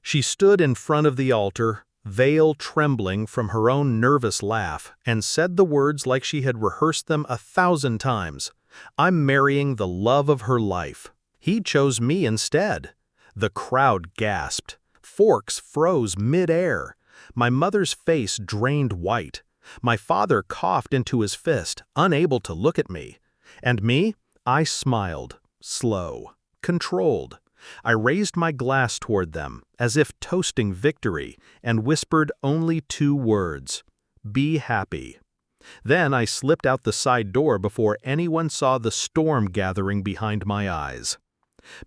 She stood in front of the altar, veil trembling from her own nervous laugh, and said the words like she had rehearsed them 1,000 times. "I'm marrying the love of her life. He chose me instead." The crowd gasped. Forks froze mid-air. My mother's face drained white. My father coughed into his fist, unable to look at me. And me? I smiled, slow, controlled. I raised my glass toward them, as if toasting victory, and whispered only 2 words: "Be happy." Then I slipped out the side door before anyone saw the storm gathering behind my eyes.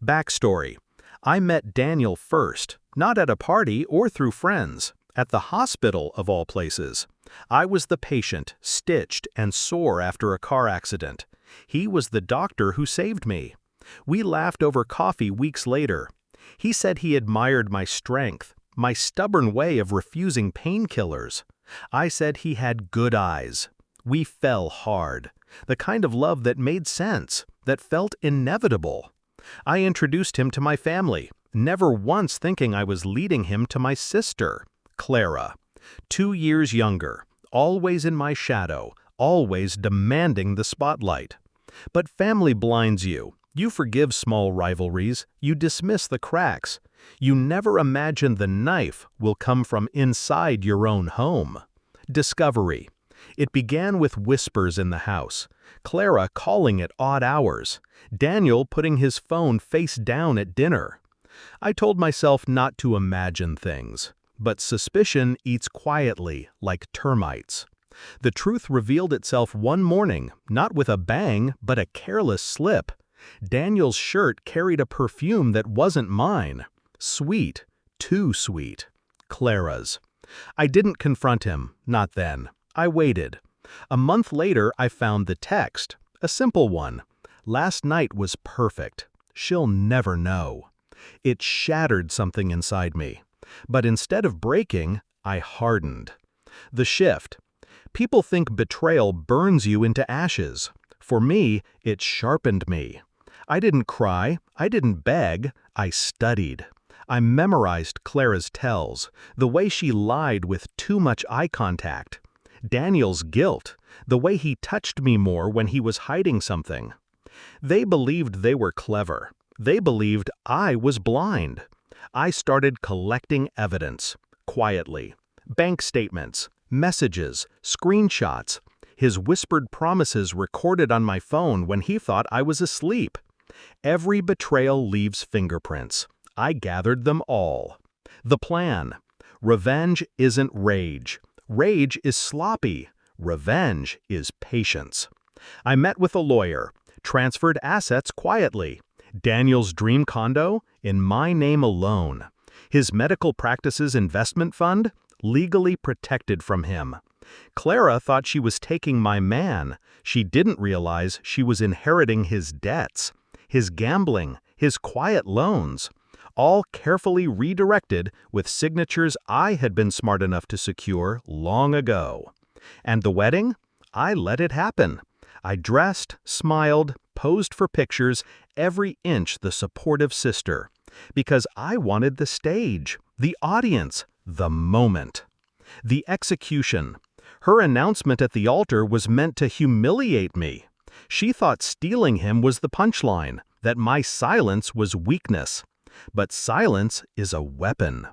Backstory: I met Daniel first, not at a party or through friends, at the hospital of all places. I was the patient, stitched and sore after a car accident. He was the doctor who saved me. We laughed over coffee weeks later. He said he admired my strength, my stubborn way of refusing painkillers. I said he had good eyes. We fell hard. The kind of love that made sense, that felt inevitable. I introduced him to my family, never once thinking I was leading him to my sister, Clara. 2 years younger, always in my shadow, always demanding the spotlight. But family blinds you. You forgive small rivalries, you dismiss the cracks. You never imagine the knife will come from inside your own home. Discovery. It began with whispers in the house, Clara calling at odd hours, Daniel putting his phone face down at dinner. I told myself not to imagine things, but suspicion eats quietly like termites. The truth revealed itself one morning, not with a bang, but a careless slip. Daniel's shirt carried a perfume that wasn't mine. Sweet, too sweet. Clara's. I didn't confront him, not then. I waited. A month later, I found the text, a simple one. "Last night was perfect. She'll never know." It shattered something inside me. But instead of breaking, I hardened. The shift. People think betrayal burns you into ashes. For me, it sharpened me. I didn't cry, I didn't beg, I studied. I memorized Clara's tells, the way she lied with too much eye contact. Daniel's guilt, the way he touched me more when he was hiding something. They believed they were clever. They believed I was blind. I started collecting evidence, quietly. Bank statements, messages, screenshots. His whispered promises recorded on my phone when he thought I was asleep. Every betrayal leaves fingerprints. I gathered them all. The plan. Revenge isn't rage. Rage is sloppy. Revenge is patience. I met with a lawyer, transferred assets quietly. Daniel's dream condo, in my name alone. His medical practices investment fund, legally protected from him. Clara thought she was taking my man. She didn't realize she was inheriting his debts, his gambling, his quiet loans, all carefully redirected with signatures I had been smart enough to secure long ago. And the wedding? I let it happen. I dressed, smiled, posed for pictures, every inch the supportive sister. Because I wanted the stage, the audience, the moment. The execution. Her announcement at the altar was meant to humiliate me. She thought stealing him was the punchline, that my silence was weakness. But silence is a weapon.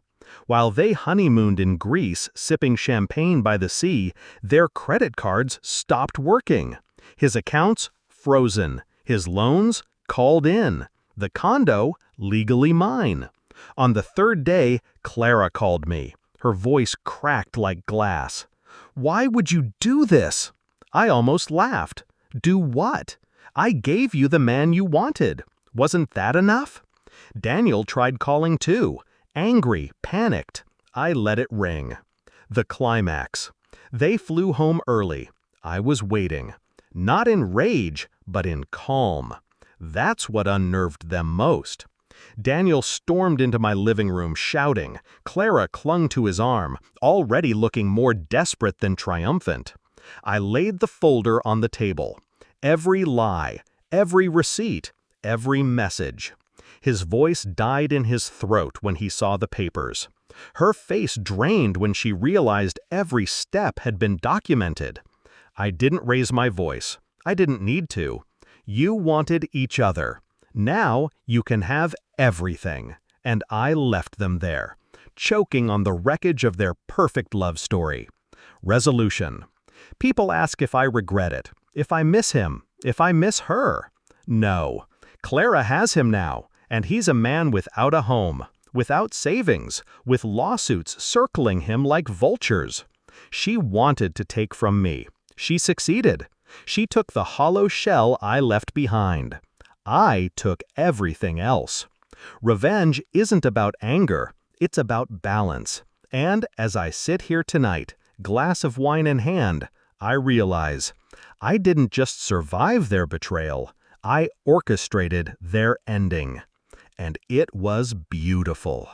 While they honeymooned in Greece, sipping champagne by the sea, their credit cards stopped working. His accounts, frozen. His loans, called in. The condo, legally mine. On the 3rd day, Clara called me. Her voice cracked like glass. "Why would you do this?" I almost laughed. Do what? I gave you the man you wanted. Wasn't that enough? Daniel tried calling too. Angry, panicked. I let it ring. The climax. They flew home early. I was waiting. Not in rage, but in calm. That's what unnerved them most. Daniel stormed into my living room shouting. Clara clung to his arm, already looking more desperate than triumphant. I laid the folder on the table. Every lie, every receipt, every message. His voice died in his throat when he saw the papers. Her face drained when she realized every step had been documented. I didn't raise my voice. I didn't need to. You wanted each other. Now you can have everything. And I left them there, choking on the wreckage of their perfect love story. Resolution. People ask if I regret it, if I miss him, if I miss her. No. Clara has him now, and he's a man without a home, without savings, with lawsuits circling him like vultures. She wanted to take from me. She succeeded. She took the hollow shell I left behind. I took everything else. Revenge isn't about anger, it's about balance. And as I sit here tonight, glass of wine in hand, I realize I didn't just survive their betrayal, I orchestrated their ending. And it was beautiful.